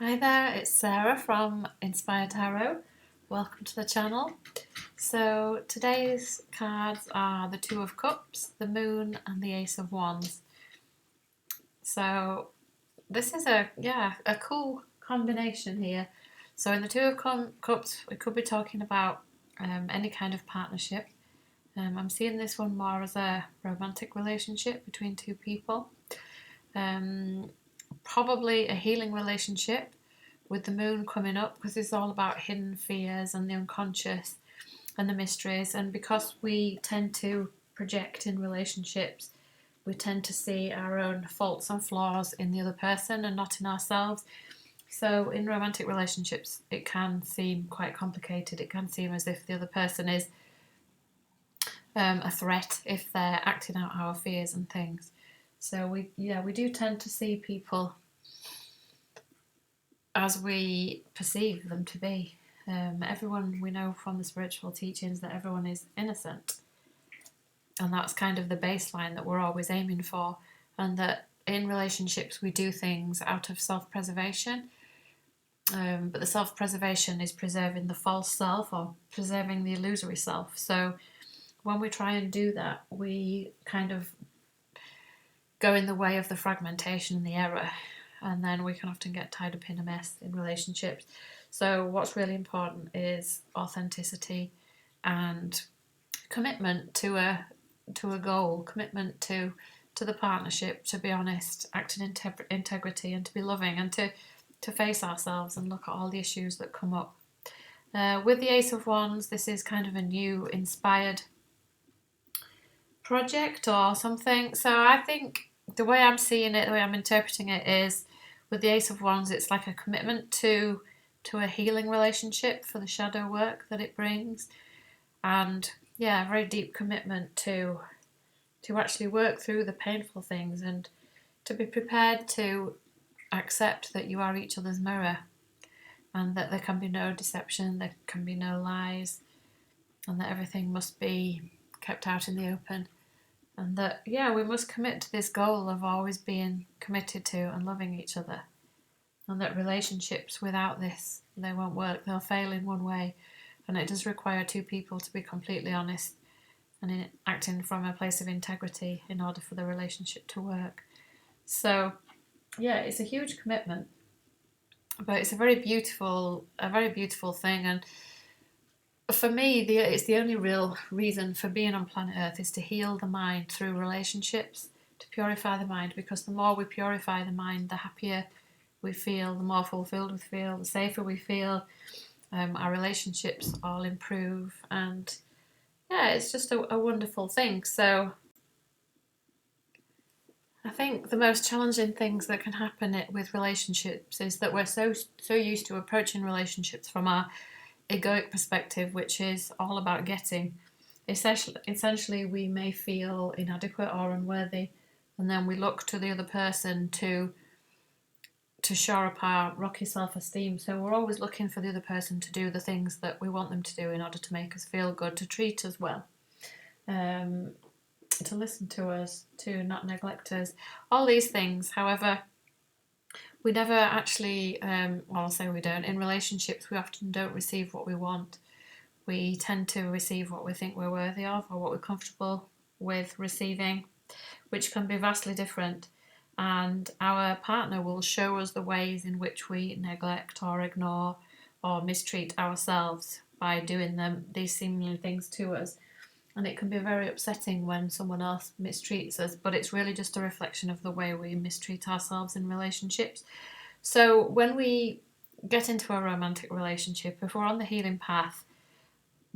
Hi there, it's Sarah from Inspired Tarot. Welcome to the channel. So today's cards are the Two of Cups, the Moon and the Ace of Wands. So this is a cool combination here. So in the Two of Cups we could be talking about any kind of partnership. I'm seeing this one more as a romantic relationship between two people. Probably a healing relationship with the moon coming up, because it's all about hidden fears and the unconscious and the mysteries. And because we tend to project in relationships, we tend to see our own faults and flaws in the other person and not in ourselves. So in romantic relationships, it can seem quite complicated. It can seem as if the other person is a threat if they're acting out our fears and things. So we do tend to see people as we perceive them to be. Everyone, we know from the spiritual teachings that everyone is innocent, and that's kind of the baseline that we're always aiming for, and that in relationships we do things out of self-preservation, but the self-preservation is preserving the false self or preserving the illusory self. So when we try and do that, we kind of go in the way of the fragmentation and the error, and then we can often get tied up in a mess in relationships. So what's really important is authenticity and commitment to a goal, commitment to the partnership, to be honest, act in integrity, and to be loving, and to face ourselves and look at all the issues that come up. With the Ace of Wands, this is kind of a new inspired project or something. So I think the way I'm seeing it, the way I'm interpreting it is, with the Ace of Wands, it's like a commitment to a healing relationship for the shadow work that it brings, and a very deep commitment to actually work through the painful things and to be prepared to accept that you are each other's mirror, and that there can be no deception, there can be no lies, and that everything must be kept out in the open. And that, we must commit to this goal of always being committed to and loving each other. And that relationships without this, they won't work. They'll fail in one way. And it does require two people to be completely honest and acting from a place of integrity in order for the relationship to work. So, it's a huge commitment. But it's a very beautiful thing. And for me, it's the only real reason for being on planet Earth is to heal the mind through relationships, to purify the mind, because the more we purify the mind, the happier we feel, the more fulfilled we feel, the safer we feel, our relationships all improve, and it's just a wonderful thing. So I think the most challenging things that can happen with relationships is that we're so used to approaching relationships from our egoic perspective, which is all about getting. Essentially, we may feel inadequate or unworthy, and then we look to the other person to shore up our rocky self-esteem. So we're always looking for the other person to do the things that we want them to do in order to make us feel good, to treat us well, to listen to us, to not neglect us, all these things. However, we never actually, I'll say we don't. In relationships, we often don't receive what we want. We tend to receive what we think we're worthy of, or what we're comfortable with receiving, which can be vastly different. And our partner will show us the ways in which we neglect or ignore or mistreat ourselves by doing these seemingly things to us. And it can be very upsetting when someone else mistreats us, but it's really just a reflection of the way we mistreat ourselves in relationships. So when we get into a romantic relationship, if we're on the healing path,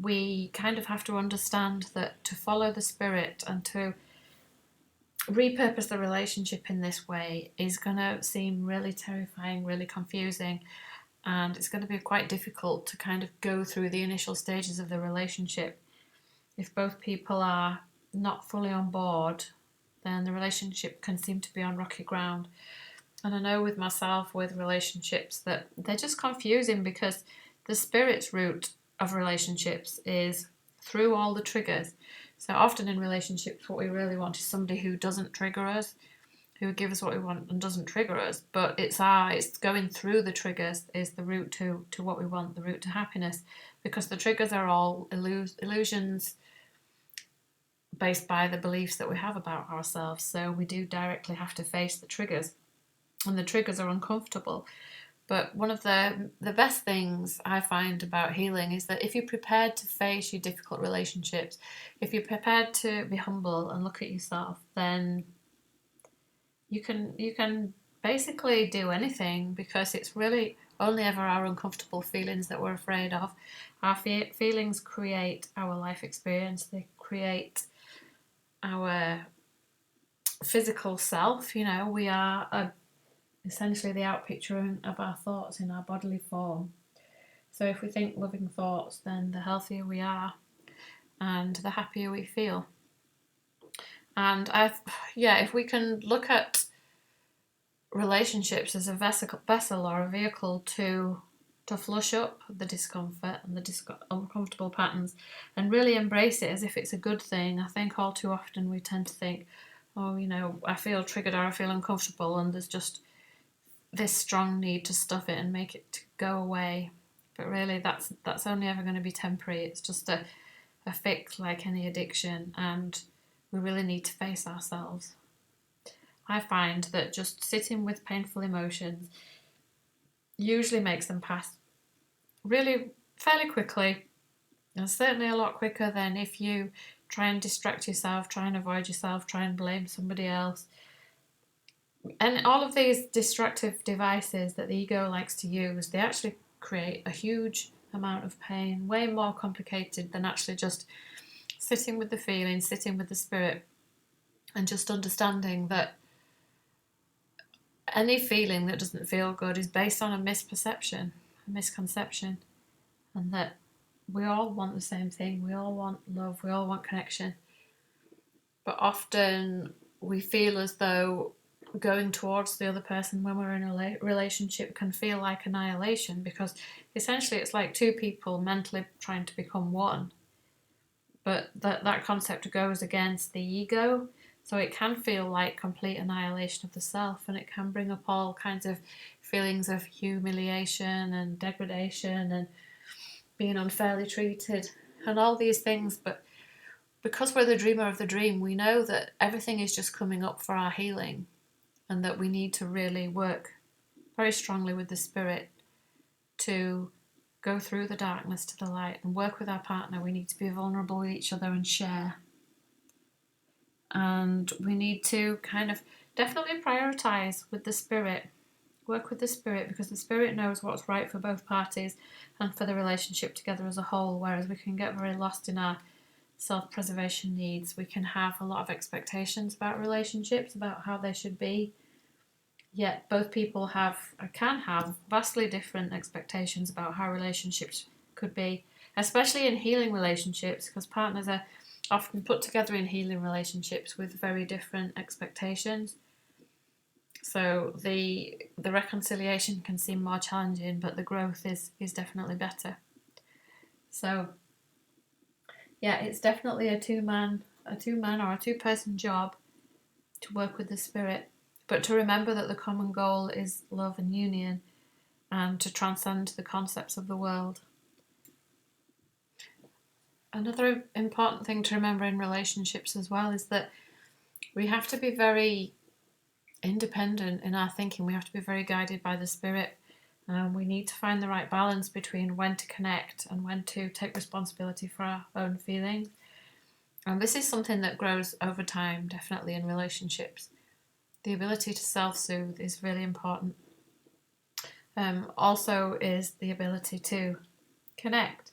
we kind of have to understand that to follow the spirit and to repurpose the relationship in this way is going to seem really terrifying, really confusing, and it's going to be quite difficult to kind of go through the initial stages of the relationship. If both people are not fully on board, then the relationship can seem to be on rocky ground. And I know with myself, with relationships, that they're just confusing, because the spirit's route of relationships is through all the triggers. So often in relationships, what we really want is somebody who doesn't trigger us, who gives us what we want and doesn't trigger us, but it's going through the triggers is the route to what we want, the route to happiness, because the triggers are all illusions based by the beliefs that we have about ourselves. So we do directly have to face the triggers, and the triggers are uncomfortable. But one of the best things I find about healing is that if you're prepared to face your difficult relationships, if you're prepared to be humble and look at yourself, then you can basically do anything, because it's really only ever our uncomfortable feelings that we're afraid of. Our feelings create our life experience. They create our physical self. We are essentially the outpicturing of our thoughts in our bodily form. So if we think loving thoughts, then the healthier we are and the happier we feel. And if we can look at relationships as a vessel or a vehicle to flush up the discomfort and the uncomfortable patterns, and really embrace it as if it's a good thing. I think all too often we tend to think, oh, I feel triggered or I feel uncomfortable, and there's just this strong need to stuff it and make it go away. But really that's only ever going to be temporary. It's just a fix, like any addiction, and we really need to face ourselves. I find that just sitting with painful emotions usually makes them pass really fairly quickly, and certainly a lot quicker than if you try and distract yourself, try and avoid yourself, try and blame somebody else. And all of these distractive devices that the ego likes to use, they actually create a huge amount of pain, way more complicated than actually just sitting with the feeling, sitting with the spirit, and just understanding that any feeling that doesn't feel good is based on a misconception, and that we all want the same thing. We all want love, we all want connection. But often we feel as though going towards the other person when we're in a relationship can feel like annihilation, because essentially it's like two people mentally trying to become one. But that concept goes against the ego, so it can feel like complete annihilation of the self, and it can bring up all kinds of feelings of humiliation and degradation and being unfairly treated and all these things. But because we're the dreamer of the dream, we know that everything is just coming up for our healing, and that we need to really work very strongly with the spirit to go through the darkness to the light and work with our partner. We need to be vulnerable with each other and share. And we need to kind of definitely prioritize with the spirit, work with the spirit, because the spirit knows what's right for both parties and for the relationship together as a whole, whereas we can get very lost in our self-preservation needs. We can have a lot of expectations about relationships, about how they should be, yet both people can have vastly different expectations about how relationships could be, especially in healing relationships, because partners are often put together in healing relationships with very different expectations. So the reconciliation can seem more challenging, but the growth is definitely better. So yeah, it's definitely a two-man or a two-person job to work with the spirit, but to remember that the common goal is love and union, and to transcend the concepts of the world. Another important thing to remember in relationships as well is that we have to be very independent in our thinking. We have to be very guided by the spirit. We need to find the right balance between when to connect and when to take responsibility for our own feelings. And this is something that grows over time, definitely in relationships. The ability to self-soothe is really important. Also is the ability to connect.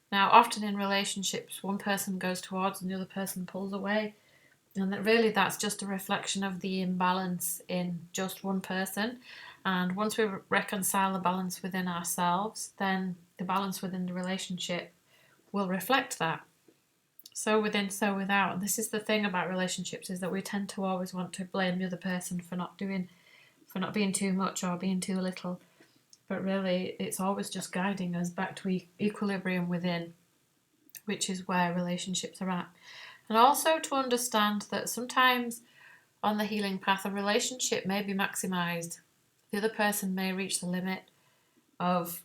Now, often in relationships, one person goes towards and the other person pulls away. And that's just a reflection of the imbalance in just one person. And once we reconcile the balance within ourselves, then the balance within the relationship will reflect that. So within, so without. And this is the thing about relationships, is that we tend to always want to blame the other person for not being too much or being too little. But really, it's always just guiding us back to equilibrium within, which is where relationships are at. And also to understand that sometimes on the healing path, a relationship may be maximised. The other person may reach the limit of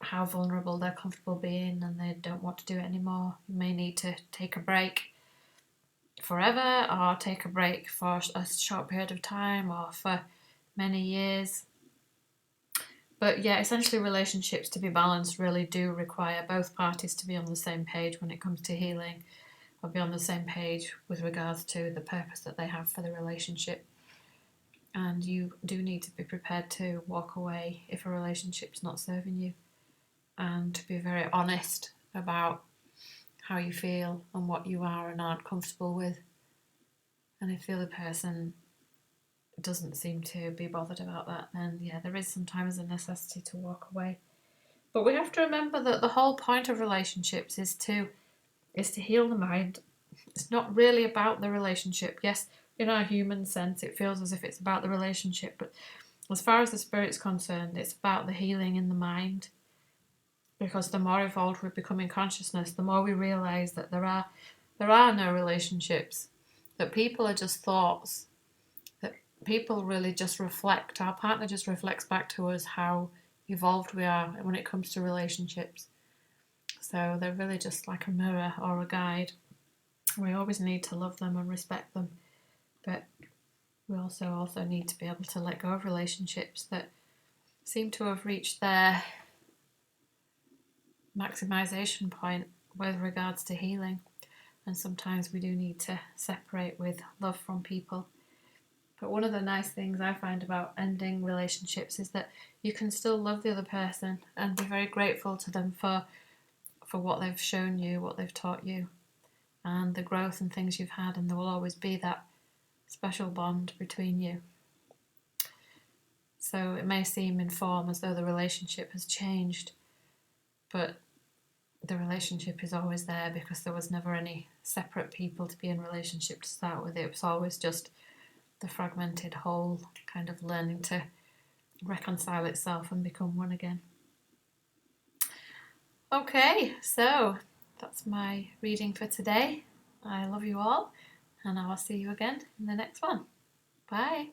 how vulnerable they're comfortable being and they don't want to do it anymore. You may need to take a break forever or take a break for a short period of time or for many years. But yeah, essentially relationships to be balanced really do require both parties to be on the same page when it comes to healing, or be on the same page with regards to the purpose that they have for the relationship. And you do need to be prepared to walk away if a relationship's not serving you, and to be very honest about how you feel and what you are and aren't comfortable with. And if the other person doesn't seem to be bothered about that, then yeah, there is sometimes a necessity to walk away. But we have to remember that the whole point of relationships is to heal the mind. It's not really about the relationship. Yes, in our human sense, it feels as if it's about the relationship, but as far as the spirit's concerned, it's about the healing in the mind. Because the more evolved we become in consciousness, the more we realise that there are no relationships, that people are just thoughts, that people really just reflect, our partner just reflects back to us how evolved we are when it comes to relationships. So they're really just like a mirror or a guide. We always need to love them and respect them, but we also need to be able to let go of relationships that seem to have reached their maximisation point with regards to healing. And sometimes we do need to separate with love from people. But one of the nice things I find about ending relationships is that you can still love the other person and be very grateful to them for what they've shown you, what they've taught you, and the growth and things you've had, and there will always be that special bond between you. So it may seem in form as though the relationship has changed, but the relationship is always there because there was never any separate people to be in relationship to start with. It was always just the fragmented whole kind of learning to reconcile itself and become one again. Okay, so that's my reading for today. I love you all, and I will see you again in the next one. Bye.